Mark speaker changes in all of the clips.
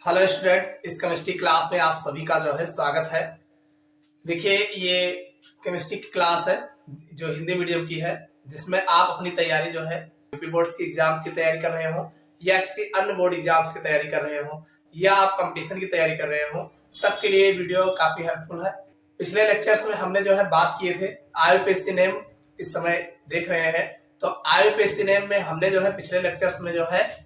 Speaker 1: Hello student, इस chemistry class में आप सभी का जो है स्वागत है। देखिए, ये केमिस्ट्री की क्लास है जो हिंदी मीडियम की है, जिसमें आप अपनी तैयारी जो है यूपी बोर्ड्स की एग्जाम की तैयारी कर रहे हो या किसी अन्य बोर्ड एग्जाम्स की तैयारी कर रहे हो या आप कंपटीशन की तैयारी कर रहे हो, सबके लिए वीडियो काफी हेल्पफुल है। पिछले लेक्चर्स में हमने जो है बात किए थे आईयूपीएससी नेम, इस समय देख रहे हैं तो आईयूपीएससी नेम में हमने जो है पिछले लेक्चर्स में जो है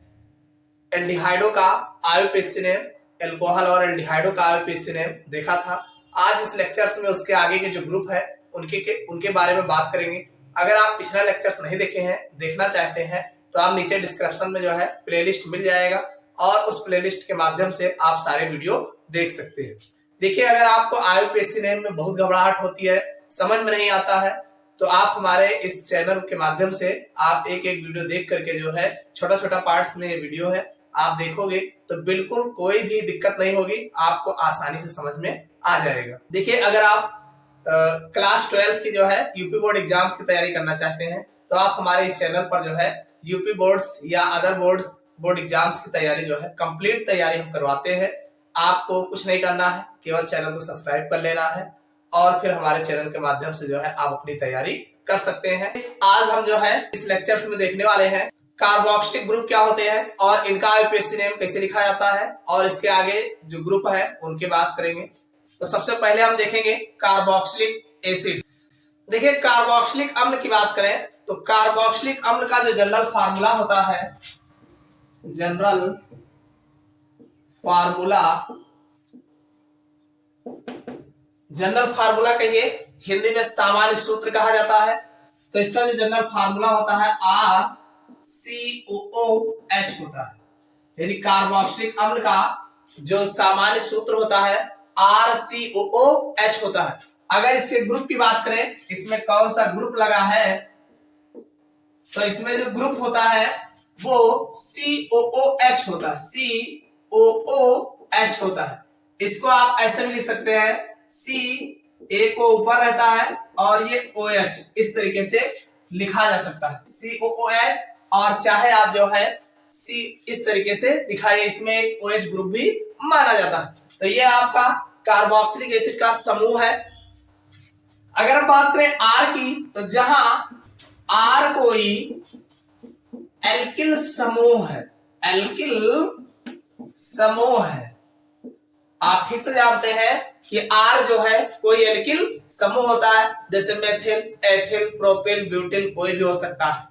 Speaker 1: एल्डिहाइडो का आईयूपीएससी नेम, एल्कोहल और एल्डिहाइडो का आईयूपीएससी नेम देखा था। आज इस लेक्चर्स में उसके आगे के जो ग्रुप है उनके बारे में बात करेंगे। अगर आप पिछला लेक्चर्स नहीं देखे हैं, देखना चाहते हैं, तो आप नीचे डिस्क्रिप्शन में जो है प्लेलिस्ट मिल जाएगा और उस प्लेलिस्ट के माध्यम से आप सारे वीडियो देख सकते हैं। देखिए, अगर आपको आईयूपीएससी नेम में बहुत घबराहट होती है, समझ में नहीं आता है, तो आप हमारे इस चैनल के माध्यम से आप एक एक वीडियो देख करके जो है छोटा छोटा पार्ट्स में ये वीडियो है, आप देखोगे तो बिल्कुल कोई भी दिक्कत नहीं होगी, आपको आसानी से समझ में आ जाएगा। देखिए, अगर आप क्लास 12 की जो है यूपी बोर्ड एग्जाम्स की तैयारी करना चाहते हैं तो आप हमारे इस चैनल पर जो है यूपी बोर्ड्स या अदर बोर्ड एग्जाम्स की तैयारी जो है कंप्लीट तैयारी हम करवाते हैं। आपको कुछ नहीं करना है, केवल चैनल को सब्सक्राइब कर लेना है और फिर हमारे चैनल के माध्यम से जो है आप अपनी तैयारी कर सकते हैं। आज हम जो है इस लेक्चर्स में देखने वाले हैं कार्बोक्सिलिक ग्रुप क्या होते हैं और इनका आईयूपीएससी नेम कैसे लिखा जाता है और इसके आगे जो ग्रुप है उनकी बात करेंगे। तो सबसे पहले हम देखेंगे कार्बोक्सिलिक एसिड। देखिए, कार्बोक्सिलिक अम्ल की बात करें तो कार्बोक्सिलिक अम्ल का जो जनरल फार्मूला होता है, जनरल फार्मूला कहिए, हिंदी में सामान्य सूत्र कहा जाता है। तो इसका जो जनरल फार्मूला होता है RCOOH होता है, यानी कार्बोक्सिलिक अम्ल का जो सामान्य सूत्र होता है RCOOH होता है। अगर इसके ग्रुप की बात करें, इसमें कौन सा ग्रुप लगा है, तो इसमें जो ग्रुप होता है वो COOH होता है, COOH होता है। इसको आप ऐसे भी लिख सकते हैं, C A को ऊपर रहता है और ये OH, इस तरीके से लिखा जा सकता है COOH, और चाहे आप जो है C इस तरीके से दिखाइए, इसमें एक OH ग्रुप भी माना जाता है। तो ये आपका कार्बोक्सिलिक एसिड का समूह है। अगर हम बात करें R की, तो जहां R कोई एल्किल समूह है, आप ठीक से जानते हैं कि R जो है कोई एल्किल समूह होता है, जैसे मेथिल, एथिल, प्रोपिल, ब्यूटिल, कोई भी हो सकता है।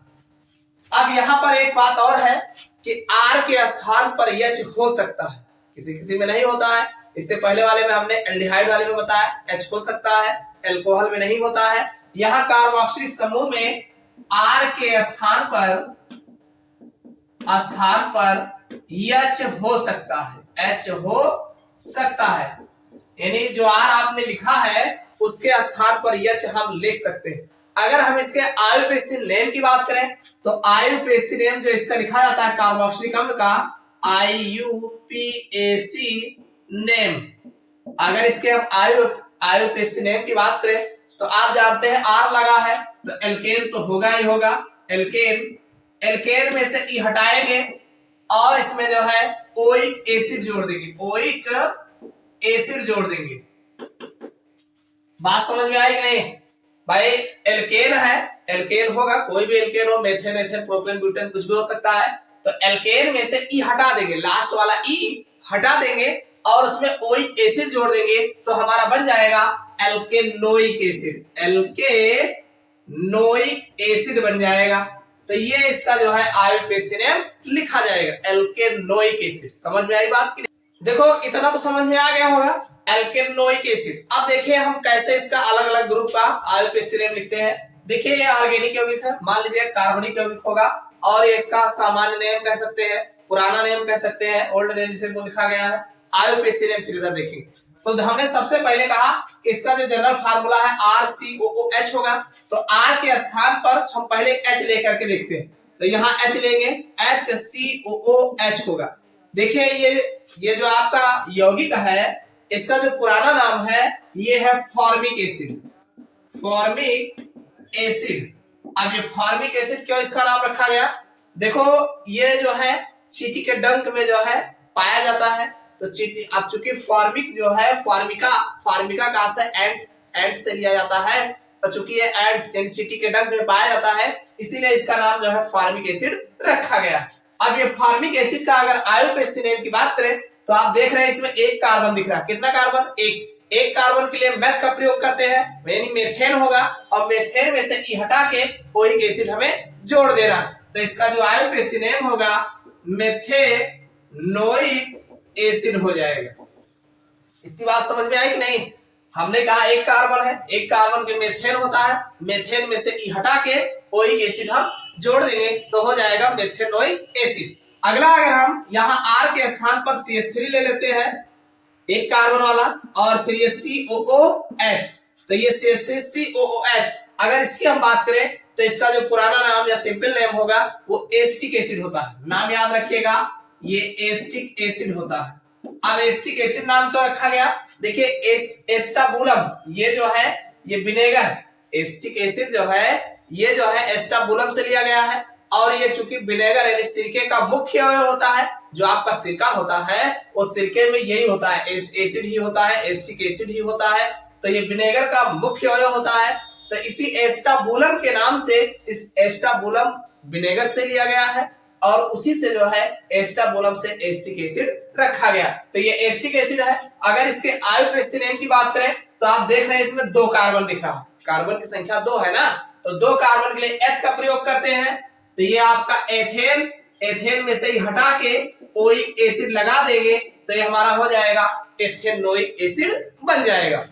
Speaker 1: अब यहां पर एक बात और है कि R के स्थान पर H हो सकता है, किसी किसी में नहीं होता है। इससे पहले वाले में हमने एल्डिहाइड वाले में बताया H हो सकता है, एल्कोहल में नहीं होता है। यहाँ कार्बोक्सिलिक समूह में R के स्थान पर H हो सकता है, H हो सकता है, यानी जो R आपने लिखा है उसके स्थान पर H हम लिख सकते हैं। अगर हम इसके आईयूपीएससी नेम की बात करें तो आईयूपीएससी नेम जो इसका लिखा जाता है कार्बोक्सिलिक अम्ल का, आईयूपीएससी नेम, अगर इसके हम आईयूपीएससी नेम की बात करें तो आप जानते हैं R लगा है तो एल्केन तो होगा ही होगा। एल्केन में से E हटाएंगे और इसमें जो है ओइक एसिड जोड़ देंगे। बात समझ में आई कि नहीं भाई? एल्केन है, एल्केन होगा, कोई भी एल्केन हो, मेथेन, एथेन, प्रोपेन, ब्यूटेन, कुछ भी हो सकता है। तो एल्केन में से E हटा देंगे, लास्ट वाला E हटा देंगे और उसमें ओइक एसिड जोड़ देंगे, तो हमारा बन जाएगा एल्केनोइक एसिड बन जाएगा। तो ये इसका जो है आईयूपीएससी नेम लिखा जाएगा, एल्केनोइक एसिड। समझ में आई बात की नहीं? देखो, इतना तो समझ में आ गया होगा, एल्केनोइक एसिड। अब देखिए हम कैसे इसका अलग अलग ग्रुप का आईयूपीएससी नेम लिखते हैं। देखिए, ये ऑर्गेनिक यौगिक है, मान लीजिए कार्बनिक यौगिक होगा, और ये इसका सामान्य नेम कह सकते हैं, पुराना नेम कह सकते हैं, ओल्ड नेम जिसे लिखा गया है। आईयूपीएससी नेम फिर इधर देखेंगे तो हमने सबसे पहले कहा कि इसका जो जनरल फार्मूला है RCOOH होगा, तो R के स्थान पर हम पहले H लेकर के देखते हैं। तो यहाँ H लेंगे, HCOOH होगा। देखिए, ये जो आपका यौगिक है, इसका जो पुराना नाम है ये है फॉर्मिक एसिड। अब ये फॉर्मिक एसिड क्यों इसका नाम रखा गया? देखो, ये जो है चींटी के डंक में जो है पाया जाता है, तो चीटी, अब चूंकि फॉर्मिक जो है फार्मिका का से एंट से लिया जाता है, और चूंकि ये एंट यानी चींटी के डंक में पाया जाता है, इसीलिए इसका नाम जो है फॉर्मिक एसिड रखा गया। अब ये फॉर्मिक एसिड का अगर आईयूपीएसी नेम की बात करें तो आप देख रहे हैं इसमें एक कार्बन दिख रहा है। कितना कार्बन? एक कार्बन के लिए मेथ का प्रयोग करते हैं, यानी मेथेन होगा, और मेथेन में से ई हटा के ओइक एसिड हमें जोड़ देना। तो इसका जो आईयूपीएसी नेम होगा मेथेनोइक एसिड हो जाएगा। इतनी बात समझ में आई कि नहीं? हमने कहा एक कार्बन है, एक कार्बन के मेथेन होता है, मेथेन में से ई हटा के ओइक एसिड हम जोड़ देंगे तो हो जाएगा मेथेनोइक एसिड। अगला अगर हम यहाँ R के स्थान पर CH3 ले लेते हैं, एक कार्बन वाला, और फिर ये COOH, तो ये CH3 COOH, अगर इसकी हम बात करें तो इसका जो पुराना नाम या सिंपल नेम होगा वो एस्टिक एसिड होता है। नाम याद रखिएगा, ये एस्टिक एसिड होता है। अब एस्टिक एसिड नाम क्यों रखा गया? देखिए एस्टाबुलम, ये जो है ये विनेगर, एस्टिक एसिड जो है ये जो है एस्टाबुलम से लिया गया है, और ये चूंकि विनेगर यानी सिरके का मुख्य अवयव होता है, जो आपका सिरका होता है वो सिरके में यही होता है, एसिड ही होता है, एस्टिक एसिड ही होता है, तो ये विनेगर का मुख्य अवयव होता है। तो इसी एस्टाबुलम के नाम से इस एस्टाबुलम विनेगर से लिया गया है, और उसी से जो है एस्टाबुलम से एस्टिक एसिड रखा गया। तो ये एस्टिक एसिड है। अगर इसके आईयूपीएसी नेम की बात करें तो आप देख रहे हैं इसमें 2 कार्बन दिख रहा है, कार्बन की संख्या 2 है ना, तो 2 कार्बन के लिए एथ का प्रयोग करते हैं, तो ये आपका एथेन, एथेन में से ही हटा के ओइक एसिड लगा देंगे तो ये हमारा हो जाएगा एथेनोइक एसिड बन जाएगा।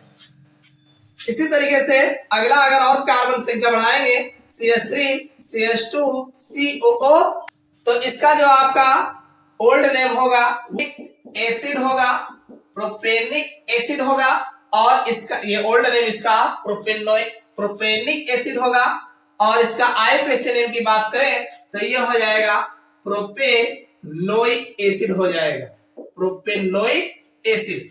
Speaker 1: इसी तरीके से अगला अगर और कार्बन संख्या बढ़ाएंगे CH3 CH2 COO, तो इसका जो आपका ओल्ड नेम होगा एसिड होगा, प्रोपेनिक एसिड होगा, और इसका ये ओल्ड नेम इसका प्रोपेनिक एसिड होगा, और इसका आईयूपीएसी नेम की बात करें तो ये हो जाएगा प्रोपेनोइक एसिड हो जाएगा, प्रोपेनोइक एसिड।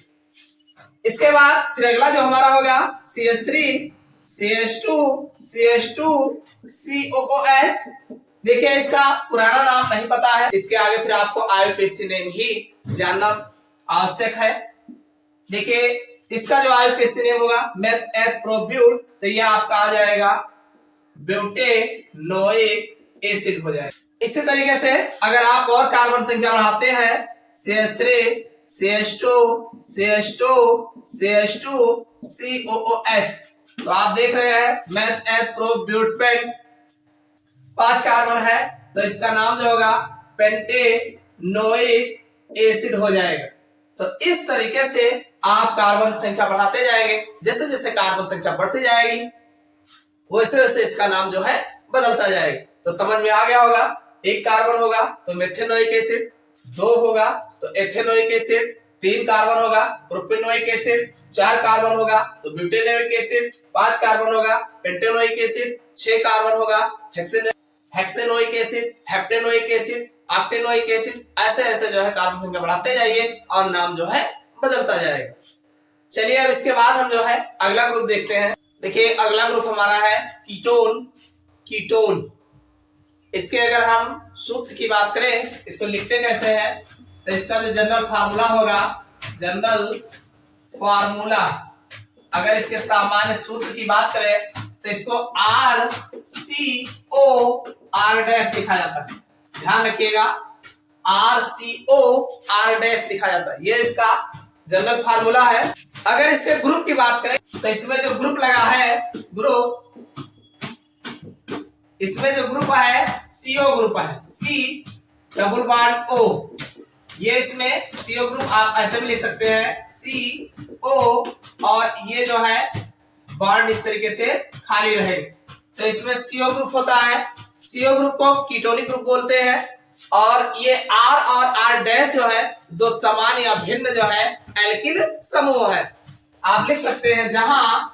Speaker 1: इसके बाद फिर अगला जो हमारा होगा CH3 CH2 CH2 COOH, देखिए इसका पुराना नाम नहीं पता है, इसके आगे फिर आपको आईयूपीएसी नेम ही जानना आवश्यक है। देखिए इसका जो आईयूपीएसी नेम होगा मेथ एथ प्रोब्यूट, तो ये आपका आ जाएगा ब्यूटेनोइक एसिड हो जाएगा। इसी तरीके से अगर आप और कार्बन संख्या बढ़ाते हैं CH3 CH2 CH2 CH2 COOH, तो आप देख रहे हैं मेथ एथ प्रोब्यूटेन, 5 कार्बन है, तो इसका नाम जो होगा पेंटेनोइक एसिड हो जाएगा। तो इस तरीके से आप कार्बन संख्या बढ़ाते जाएंगे, जैसे जैसे कार्बन संख्या बढ़ती जाएगी वैसे वैसे इसका नाम जो है बदलता जाएगा। तो समझ में आ गया होगा, एक कार्बन होगा तो मेथेनोइक एसिड, 2 होगा तो एथेनोइक एसिड, 3 कार्बन होगा प्रोपेनोइक एसिड, 4 कार्बन होगा तो ब्यूटेनोइक एसिड, 5 कार्बन होगा पेंटेनोइक एसिड, 6 कार्बन होगा हेक्सेनोइक एसिड, हेप्टेनोइक एसिड, ऑक्टेनोइक एसिड, ऐसे ऐसे जो है कार्बन संख्या बढ़ाते जाइए और नाम जो है बदलता जाएगा। चलिए अब इसके बाद हम जो है अगला ग्रुप देखते हैं। देखिए अगला ग्रुप हमारा है कीटोन। इसके अगर हम सूत्र की बात करें, इसको लिखते कैसे हैं, तो इसका जो जनरल फार्मूला होगा, जनरल फार्मूला अगर इसके सामान्य सूत्र की बात करें तो इसको RCOR डैश लिखा जाता है। ध्यान रखिएगा, RCOR डैश लिखा जाता है, ये इसका जनरल फार्मूला है। अगर इसके ग्रुप की बात करें तो इसमें जो ग्रुप लगा है, इसमें जो ग्रुप है CO ग्रुप है, C डबल बॉन्ड O, ये इसमें CO ग्रुप आप ऐसे भी लिख सकते हैं CO, और ये जो है बॉन्ड इस तरीके से खाली रहेंगे, तो इसमें CO ग्रुप होता है। CO ग्रुप को कीटोनिक ग्रुप बोलते हैं, और ये R और R डैश जो है 2 समान या भिन्न जो है एल्किल समूह है। आप लिख सकते हैं जहां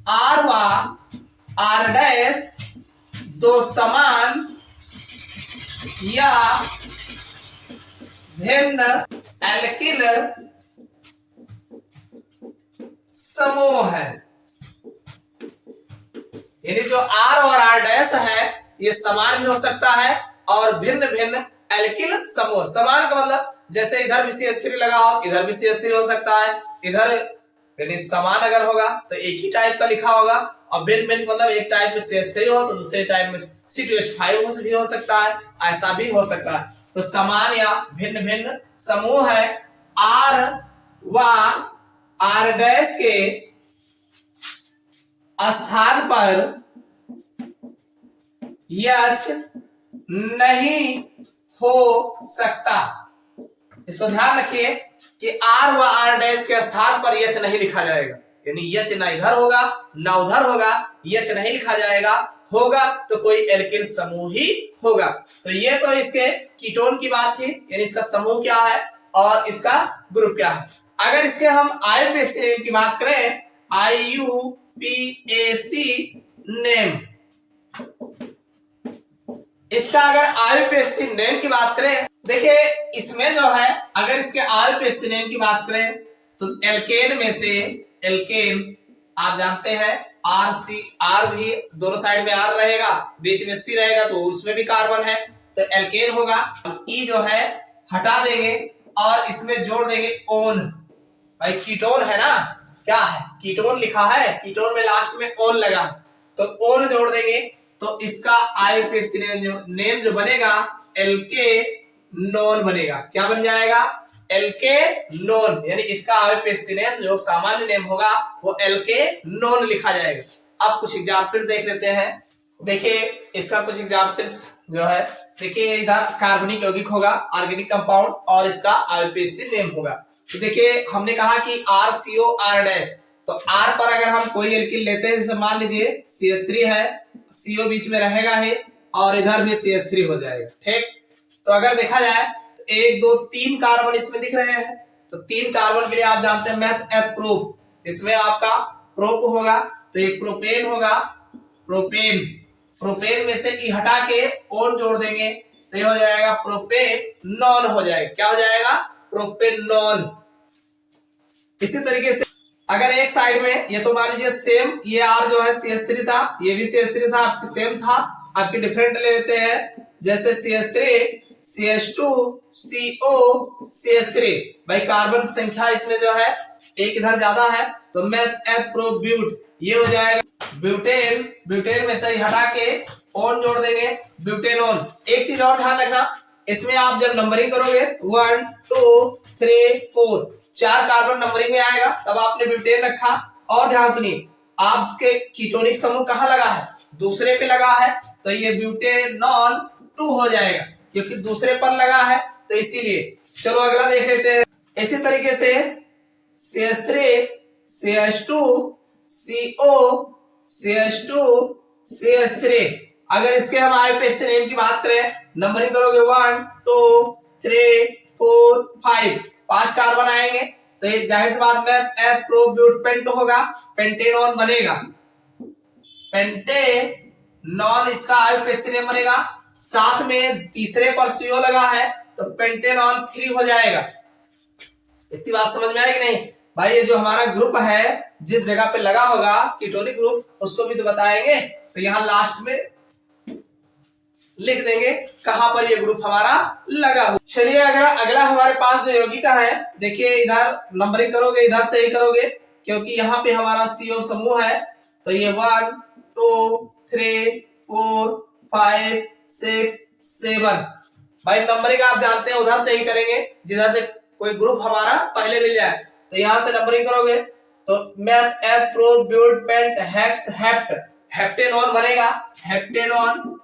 Speaker 1: R व R डैश 2 समान या भिन्न एल्किल समूह है, यानी जो R और R डैश है ये समान भी हो सकता है और भिन्न भिन्न एल्किल समूह। समान का मतलब जैसे इधर भी CH3 लगा हो, इधर भी CH3 हो सकता है, इधर यानी समान अगर होगा तो एक ही टाइप का लिखा होगा, और भिन्न भिन्न मतलब एक टाइप में CH3 हो तो दूसरे टाइप में C2H5 भी हो सकता है, ऐसा भी हो सकता है। तो समान या भिन्न भिन्न समूह है R व R डैश के स्थान पर H नहीं हो सकता। इसको ध्यान रखिए कि R व R डैश के स्थान पर H नहीं लिखा जाएगा, यानी H ना इधर होगा ना उधर होगा, H नहीं लिखा जाएगा, होगा तो कोई एल्किल समूह ही होगा। तो ये तो इसके कीटोन की बात थी, यानी इसका समूह क्या है और इसका ग्रुप क्या है। अगर इसके हम IUPAC नेम की बात करें, IUPAC नेम, इसका अगर IUPAC नेम की बात करें, देखिए इसमें जो है अगर इसके IUPAC नेम की बात करें तो एल्केन में से, एल्केन आप जानते हैं R भी दोनों साइड में R रहेगा, बीच में C रहेगा तो उसमें भी कार्बन है, तो एल्केन होगा। E जो है हटा देंगे और इसमें जोड़ देंगे ओन। भाई कीटोन है ना, क्या है कीटोन लिखा है, कीटोन में लास्ट में ओन लगा, तो ओन जोड़ देंगे तो इसका IUPAC नेम जो बनेगा एल्के नॉन बनेगा। क्या बन जाएगा? एल्के नॉन, यानी इसका IUPAC नेम जो सामान्य नेम होगा वो एल्के नॉन लिखा जाएगा। अब कुछ एग्जाम्पल देख लेते हैं। देखिए इसका कुछ एग्जाम्पल्स जो है, देखिए इधर कार्बनिक यौगिक होगा, ऑर्गेनिक कंपाउंड, और इसका IUPAC नेम होगा। तो देखिए हमने कहा कि RCO R डैश, तो R पर अगर हम कोई एल्किल लेते हैं, जैसे मान लीजिए CH3 है, CO बीच में रहेगा है और इधर भी CH3 हो जाएगा, ठीक। तो अगर देखा जाए तो 1 2 3 कार्बन इसमें दिख रहे हैं, तो 3 कार्बन के लिए आप जानते हैं मैथ एथ प्रोप, इसमें आपका प्रोप होगा तो एक प्रोपेन होगा, प्रोपेन, प्रोपेन में से ई हटा के ओन जोड़ देंगे तो ये हो जाएगा प्रोपेनॉन हो जाएगा। क्या हो जाएगा? प्रोपेनॉन। इसी तरीके से अगर एक साइड में ये तो मान लीजिए सेम, ये R जो है CH3 था, ये भी CH3 था, आपकी सेम था, आपकी डिफरेंट ले लेते हैं, जैसे CH3 CH2 CO CH3, भाई कार्बन की संख्या इसमें जो है एक इधर ज्यादा है तो मैथ एथ प्रो ब्यूट, ये हो जाएगा ब्यूटेन, ब्यूटेन में से हटा के ओन जोड़ देंगे ब्यूटेनोन। एक चीज और ध्यान रखना, इसमें आप जब नंबरिंग करोगे 1 2 3 4 4 कार्बन नंबरिंग में आएगा, तब आपने ब्यूटेन रखा। और ध्यान सुनिए, आपके कीटोनिक समूह कहाँ लगा है? दूसरे पे लगा है, तो ये ब्यूटेनॉन 2 हो जाएगा, क्योंकि दूसरे पर लगा है तो इसीलिए। चलो अगला देख लेते हैं। इसी तरीके से CH3 CH2 CO CH2 CH3, अगर इसके हम IUPAC नेम की बात करें, नंबरिंग करोगे 1 2 3 4 5, 5 कार्बन आएंगे, तो ये जाहिर सी बात में एथ प्रो ब्यूट पेंट होगा, पेंटेनॉन बनेगा, पेंटेनॉन इसका IUPAC नेम बनेगा। साथ में तीसरे पर CO लगा है तो पेंटेनॉन 3 हो जाएगा। इतनी बात समझ में आएगी नहीं? भाई ये जो हमारा ग्रुप है जिस जगह पे लगा होगा कीटोनिक ग्रुप, उसको भी तो बताएंगे, तो यहाँ लास्ट में लिख देंगे कहां पर ये ग्रुप हमारा लगा हो। चलिए अगला हमारे पास जो यौगिका है, देखिए इधर नंबरिंग करोगे, इधर से ही करोगे, क्योंकि यहाँ पे हमारा CO समूह है, तो ये 1 2 3 4 5 6 7, भाई नंबरिंग आप जानते हैं उधर से ही करेंगे जिधर से कोई ग्रुप हमारा पहले मिल जाए, तो यहां से नंबरिंग करोगे तो meth eth prop but pent hex hept, heptanone बनेगा, हेप्टेनॉन,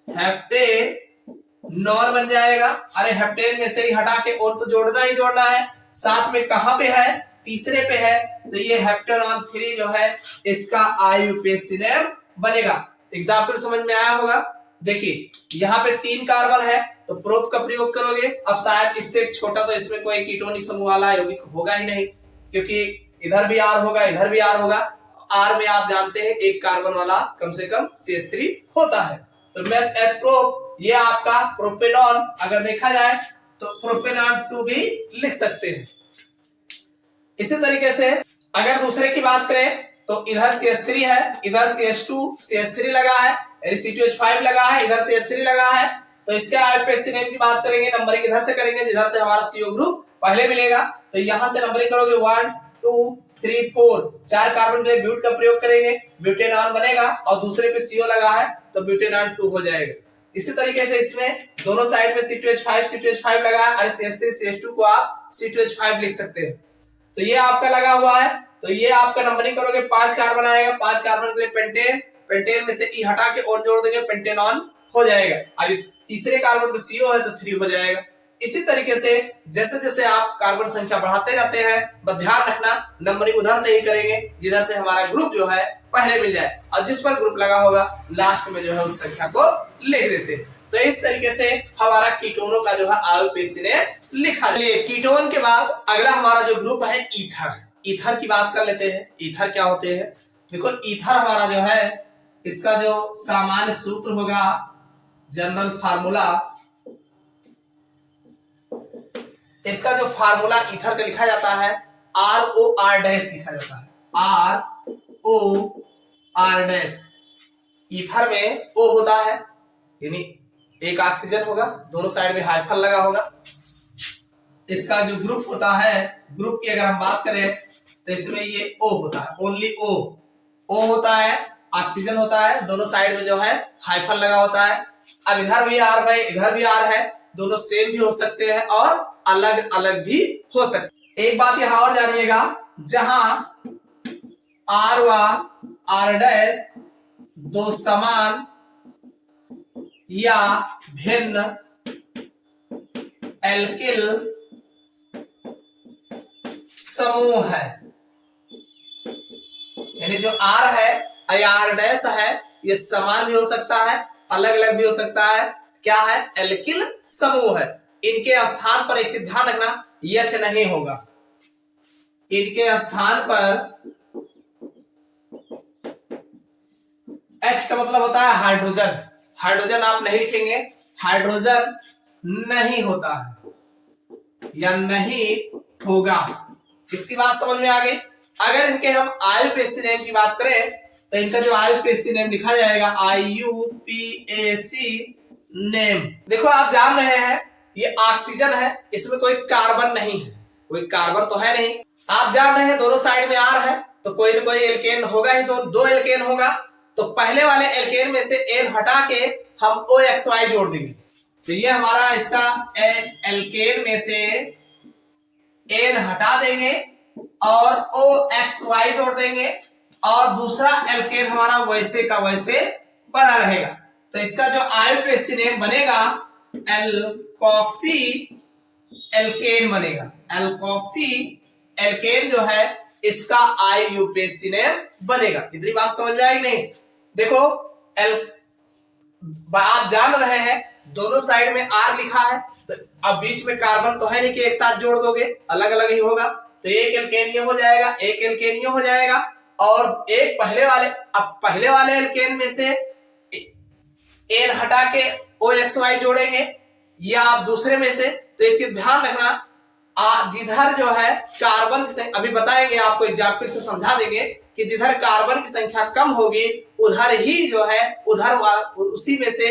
Speaker 1: हेप्टेनॉन बन जाएगा। अरे हेप्टेन में से ही हटा के और तो जोड़ना ही जोड़ना है, साथ में कहां पे है? तीसरे पे है, तो ये हेप्टेनॉन 3 जो है इसका IUPAC नेम बनेगा। एग्जाम्पल समझ में आया होगा। देखिए यहाँ पे 3 कार्बन है तो प्रोप का प्रयोग करोगे, अब शायद इससे छोटा तो इसमें कोई कीटोनिक समूह वाला यौगिक होगा ही नहीं, क्योंकि इधर भी R होगा, इधर भी R होगा। R में आप जानते हैं एक कार्बन वाला कम से कम CH3 होता है, तो मैथ एथ प्रोप, ये आपका प्रोपेनॉन, अगर देखा जाए तो प्रोपेनॉन 2 भी लिख सकते हैं। इसी तरीके से अगर दूसरे की बात करें तो इधर CH3 है, इधर CH2 CH3 लगा है, C2H5 लगा है, इधर CH3 लगा है, तो इसके आईयूपीएसी नेम की बात करेंगे, नंबरिंग इधर से करेंगे जिधर से हमारा सीओ ग्रुप पहले मिलेगा। तो यहां से नंबरिंग करोगे 1 2 3 4, 4 कार्बन के लिए ब्यूट का प्रयोग करेंगे, ब्यूटेनॉन बनेगा और दूसरे पे सीओ लगा है तो ब्यूटेनॉन 2 हो जाएगा। इसी तरीके से इसमें दोनों साइड में C2H5 लगा है, अरे CH3 CH2 को आप C2H5 लिख सकते हैं। तो ये आपका लगा हुआ है, तो ये आपका नंबरिंग करोगे 5 कार्बन आएगा, 5 कार्बन के लिए पेंटेन, पेंटेन में से ई हटा के ऑन जोड़ देंगे, पेंटेनॉन हो जाएगा। अभी तीसरे कार्बन पे CO है तो 3 हो जाएगा। इसी तरीके से जैसे जैसे आप कार्बन संख्या बढ़ाते जाते हैं, बस ध्यान रखना नंबरिंग उधर से ही करेंगे जिधर से हमारा ग्रुप जो है पहले मिल जाए, और जिस पर ग्रुप लगा होगा लास्ट में जो है उस संख्या को लिख देते हैं। तो इस तरीके से हमारा कीटोनों का जो है आईयूपीएसी ने लिखा। चलिए कीटोन के बाद अगला हमारा जो ग्रुप है ईथर, ईथर की बात कर लेते हैं। ईथर क्या होते हैं? देखो ईथर हमारा जो है इसका जो सामान्य सूत्र होगा, जनरल फार्मूला, इसका जो फार्मूला ईथर का लिखा जाता है ROR डैश लिखा जाता है, ROR डैश। ईथर में O होता है, यानी एक ऑक्सीजन होगा, दोनों साइड में हाइफन लगा होगा। इसका जो ग्रुप होता है, ग्रुप की अगर हम बात करें तो इसमें ये O होता है, ओनली O होता है, ऑक्सीजन होता है, दोनों साइड में जो है हाइफन लगा होता है। अब इधर भी R है, इधर भी R है, दोनों सेम भी हो सकते हैं और अलग अलग भी हो सकते हैं। एक बात यहां और जानिएगा, जहां R व R डैश दो समान या भिन्न एल्किल समूह है, यानी जो R है या R डैश है, ये समान भी हो सकता है, अलग अलग भी हो सकता है, क्या है? एल्किल समूह है। इनके स्थान पर एक चीज ध्यान रखना, H नहीं होगा, इनके स्थान पर H का मतलब होता है हाइड्रोजन, हाइड्रोजन आप नहीं लिखेंगे, हाइड्रोजन नहीं होता है या नहीं होगा। इतनी बात समझ में आ गई। अगर इनके हम आईयूपीएसी नेम की बात करें तो इनका जो आईयूपीएसी नेम लिखा जाएगा आईयूपीएसी नेम। देखो आप जान रहे हैं ये ऑक्सीजन है, इसमें कोई कार्बन नहीं है, कोई कार्बन तो है नहीं। आप जान रहे हैं दोनों साइड में R है तो कोई ना कोई एल्केन होगा ही, दो एल्केन होगा, तो पहले वाले एल्केन में से N हटा के हम OXY जोड़ देंगे। तो ये हमारा इसका एल्केन में से N हटा देंगे और OXY जोड़ देंगे और दूसरा एल्केन हमारा वैसे का वैसे बना रहेगा। तो इसका जो आईयूपीएसी नेम बनेगा एल्कोक्सी एल्केन बनेगा। एल्कोक्सी एल्केन जो है इसका आईयूपीएसी नेम बनेगा। इतनी बात समझ में आई नहीं? देखो आप जान रहे हैं दोनों साइड में R लिखा है, तो अब बीच में कार्बन तो है नहीं कि एक साथ जोड़ दोगे, अलग अलग ही होगा। तो एक एल्केन ये हो जाएगा, एक एल्केन ये हो जाएगा और एक पहले वाले एल्केन में से N हटा के OXY जोड़ेंगे, या आप दूसरे में से। तो एक चीज ध्यान रखना, जिधर जो है कार्बन की, अभी बताएंगे आपको एग्जाम्पल से समझा देंगे कि जिधर कार्बन की संख्या कम होगी उधर ही जो है उसी में से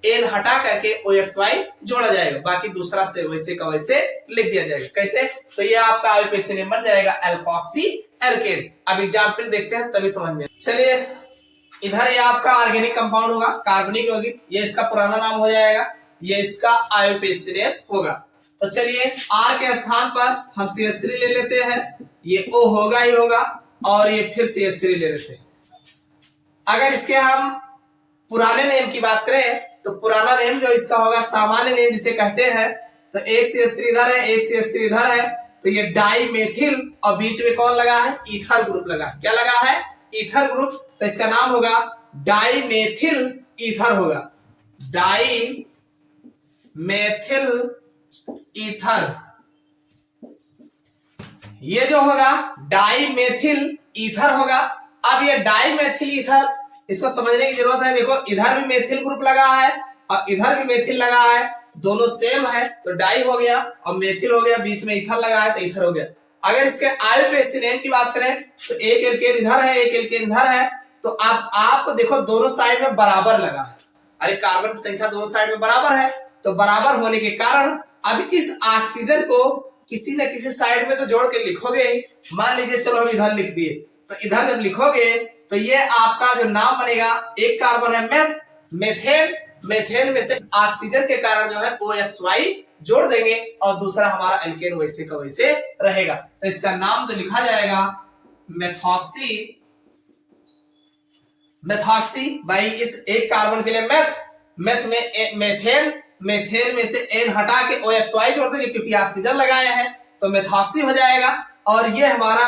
Speaker 1: N हटा करके OXY जोड़ा जाएगा, बाकी दूसरा से वैसे का वैसे लिख दिया जाएगा। कैसे? तो ये आपका आईयूपीएसी नेम बन जाएगा एल्कोक्सी एल्केन। अब एग्जाम्पल देखते हैं तभी समझ में। चलिए इधर ये आपका ऑर्गेनिक कंपाउंड होगा, कार्बनिक होगी, ये इसका पुराना नाम हो जाएगा, ये इसका आईयूपीएसी नेम होगा। तो चलिए R के स्थान पर हम CH3 ले लेते हैं, ये O होगा ही होगा और ये फिर CH3 ले लेते हैं। अगर इसके हम पुराने नेम की बात करें तो पुराना नेम जो इसका होगा, सामान्य नेम जिसे कहते हैं, तो एक CH3 इधर है, एक CH3 इधर है, तो ये डाई मेथिल और बीच में कौन लगा है? ईथर ग्रुप लगा है। क्या लगा है? Ether group. तो इसका नाम होगा डाई मेथिल ईथर होगा, डाई मेथिल ईथर। ये जो होगा डाई मेथिल ईथर होगा। अब ये डाई मेथिल ईथर, इसको समझने की जरूरत है। देखो इधर भी मेथिल ग्रुप लगा है और इधर भी मेथिल लगा है, दोनों सेम है तो डाई हो गया और मेथिल हो गया, बीच में ईथर लगा है तो ईथर हो गया। अगर इसके आईयूपीएसी नेम की बात करें तो एक एल्केन इधर है, एक एल्केन इधर है, तो आप देखो दोनों साइड में बराबर लगा है। अरे कार्बन की संख्या दोनों साइड में बराबर है तो बराबर होने के कारण अब इस ऑक्सीजन को किसी न किसी साइड में तो जोड़ के लिखोगे। मान लीजिए चलो हम इधर लिख दिए, तो इधर जब लिखोगे तो ये आपका जो नाम बनेगा, एक कार्बन है मेथेन, मेथेन में से ऑक्सीजन के कारण जो है OXY जोड़ देंगे और दूसरा हमारा एल्केन वैसे का वैसे रहेगा। तो इसका नाम जो लिखा जाएगा मेथॉक्सी, मेथॉक्सी भाई इस एक कार्बन के लिए मेथ में मेथेन, मेथेन में से एन हटा के OXY जोड़ देंगे क्योंकि ऑक्सीजन लगाया है तो मेथॉक्सी हो जाएगा। और ये हमारा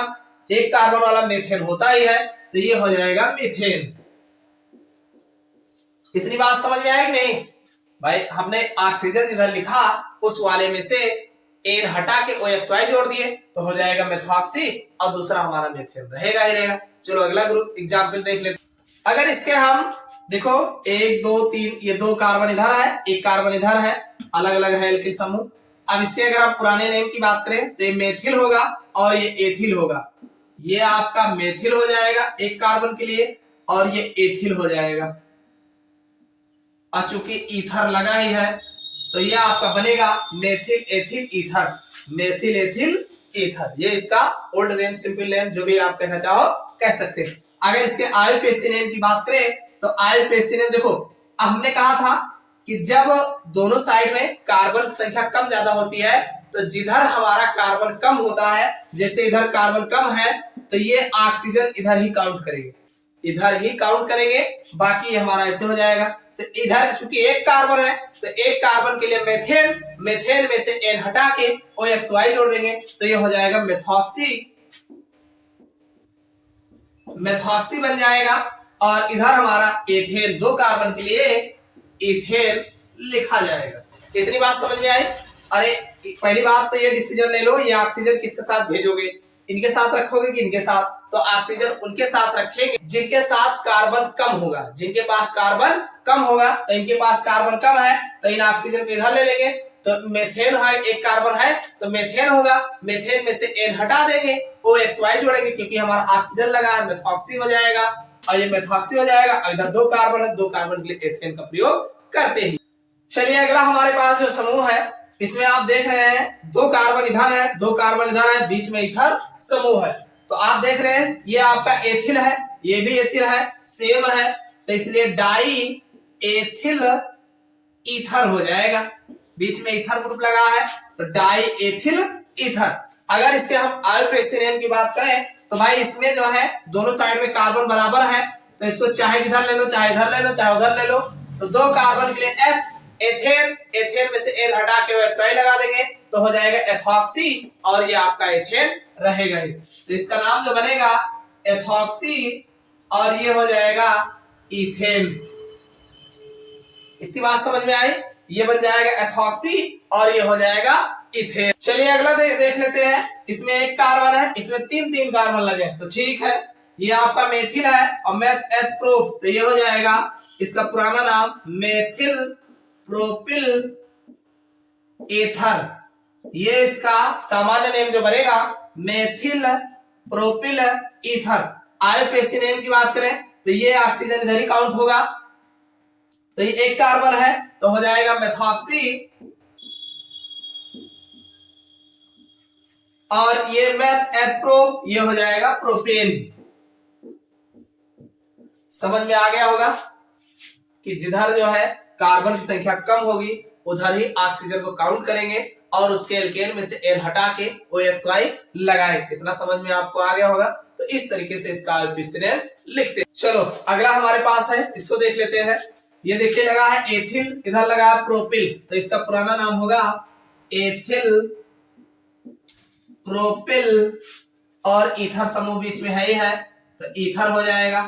Speaker 1: एक कार्बन वाला मेथेन होता ही है तो ये हो जाएगा मीथेन। इतनी बात समझ में आई कि नहीं भाई? हमने ऑक्सीजन इधर लिखा उस वाले में से एन हटा के OXY जोड़ दिए तो हो जाएगा मेथॉक्सी और दूसरा हमारा मेथेन रहेगा ही रहेगा। चलो अगला ग्रुप एग्जाम्पल देख लेते। अगर इसके हम देखो 1 2 3 ये 2 कार्बन इधर है, एक कार्बन इधर है, अलग अलग है एल्किल समूह। अब इसके अगर आप पुराने नेम की बात करें तो ये मेथिल होगा और ये एथिल होगा। ये आपका मेथिल हो जाएगा एक कार्बन के लिए और ये एथिल हो जाएगा। और चूंकि ईथर लगा ही है तो ये आपका बनेगा methyl ethyl ether, methyl ethyl ether. ये इसका ओल्ड नेम, सिंपल नेम, जो भी आप कहना चाहो कह सकते हैं। अगर इसके आईयूपीएसी नेम की बात करें तो आईयूपीएसी नेम देखो, हमने कहा था कि जब दोनों साइड में कार्बन की संख्या कम ज्यादा होती है तो जिधर हमारा कार्बन कम होता है, जैसे इधर कार्बन कम है तो ये ऑक्सीजन इधर ही काउंट करेंगे, इधर ही काउंट करेंगे, बाकी हमारा ऐसे हो जाएगा। तो इधर चूंकि एक कार्बन है तो एक कार्बन के लिए मेथेन, मेथेन में से एन हटा के OXY जोड़ देंगे तो ये हो जाएगा मेथॉक्सी, मेथॉक्सी बन जाएगा। और इधर हमारा एथेन, 2 कार्बन के लिए एथेन लिखा जाएगा। इतनी बात समझ में आई? अरे पहली बात तो ये डिसीजन ले लो, ये ऑक्सीजन किसके साथ भेजोगे, इनके साथ रखोगे कि इनके साथ? तो ऑक्सीजन उनके साथ रखेंगे जिनके साथ कार्बन कम होगा, जिनके पास कार्बन कम होगा। तो इनके पास कार्बन कम है तो इन ऑक्सीजन को इधर ले लेंगे। तो मेथेन है, एक कार्बन है तो मेथेन होगा, मेथेन में से एन हटा देंगे, OXY जोड़ेंगे क्योंकि हमारा ऑक्सीजन लगा है, मेथॉक्सी हो जाएगा। और ये मेथॉक्सी हो जाएगा। इधर 2 कार्बन है, 2 कार्बन के लिए एथेन का प्रयोग करते ही। चलिए अगला हमारे पास जो समूह है इसमें आप देख रहे हैं 2 कार्बन इधर है, 2 कार्बन इधर है, बीच में इथर समूह है। तो आप देख रहे हैं ये आपका एथिल है, ये भी एथिल है, सेम है, तो इसलिए डाई एथिल ईथर हो जाएगा। बीच में इथर ग्रुप लगा है तो डाई एथिल ईथर। अगर इसके हम आईयूपीएसी नेम की बात करें तो भाई इसमें जो है दोनों साइड में कार्बन बराबर है तो इसको चाहे इधर ले लो, चाहे इधर ले लो, चाहे उधर ले लो। तो 2 कार्बन के लिए एथेन, एथेन में से एन हटा के OXY लगा देंगे तो हो जाएगा एथॉक्सी और ये आपका एथेन रहेगा ही। तो इसका नाम जो बनेगा एथॉक्सी और ये हो जाएगा इथेन। इतनी बात समझ में आई? ये बन जाएगा एथॉक्सी और ये हो जाएगा इथेन। चलिए अगला देख लेते हैं। इसमें एक कार्बन है, इसमें 3 कार्बन लगे तो ठीक है। ये आपका मेथिल है और मेथ एथ प्रोप, तो ये हो जाएगा इसका पुराना नाम मेथिल प्रोपिल एथर। ये इसका सामान्य नेम जो बनेगा methyl propyl ether. IUPAC name की बात करें तो ये ऑक्सीजन इधर ही काउंट होगा, तो ये एक कार्बन है तो हो जाएगा मेथॉक्सी और ये मेथ एथ प्रो, ये हो जाएगा प्रोपेन। समझ में आ गया होगा कि जिधर जो है कार्बन की संख्या कम होगी उधर ही ऑक्सीजन को काउंट करेंगे और उसके एल्केन में से एन हटा के OXY लगाएंगे। इतना समझ में आपको आ गया होगा। तो इस तरीके से इसका आईयूपीएसी नेम लिखते हैं। चलो अगला हमारे पास है, इसको देख लेते हैं। ये देखिए लगा है एथिल, इधर लगा है प्रोपिल, तो इसका पुराना नाम होगा एथिल प्रोपिल और ईथर समूह बीच में है ही है तो ईथर हो जाएगा।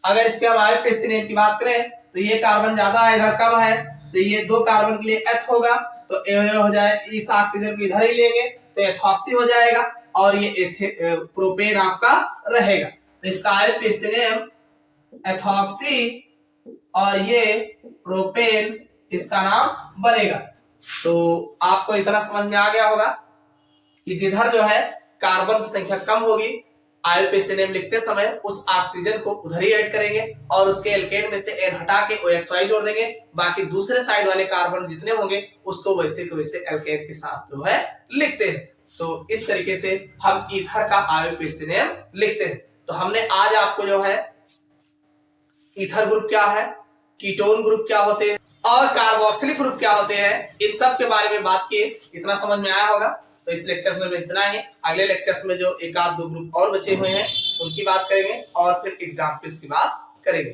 Speaker 1: अगर इसके हम आईयूपीएसी नेम की बात करें तो ये कार्बन ज्यादा है, इधर कम है, तो ये 2 कार्बन के लिए एथ होगा तो ये हो जाए, इस ऑक्सीजन को इधर ही लेंगे तो एथॉक्सी हो जाएगा और ये प्रोपेन आपका रहेगा। तो इसका आईयूपीएसी नेम एथॉक्सी और ये प्रोपेन इसका नाम बनेगा। तो आपको इतना समझ में आ गया होगा कि जिधर जो है कार्बन की संख्या कम होगी आईयूपीएसी नेम लिखते समय उस ऑक्सीजन को उधर ही ऐड करेंगे और उसके एल्केन में से एन हटा के OXY जोड़ देंगे। बाकी दूसरे साइड वाले कार्बन जितने होंगे उसको वैसे के वैसे एल्केन के साथ जो है लिखते हैं। तो इस तरीके से हम ईथर का आईयूपीएसी नेम लिखते हैं। तो हमने आज आपको जो है ईथर ग्रुप क्या है, कीटोन ग्रुप क्या होते हैं और कार्बोक्सिलिक ग्रुप क्या होते हैं, इन सब के बारे में बात किए। इतना समझ में आया होगा। तो इस लेक्चर्स में इतना ही। अगले लेक्चर्स में जो एक आध दो ग्रुप और बचे हुए हैं उनकी बात करेंगे और फिर एग्जाम्पल्स की बात करेंगे।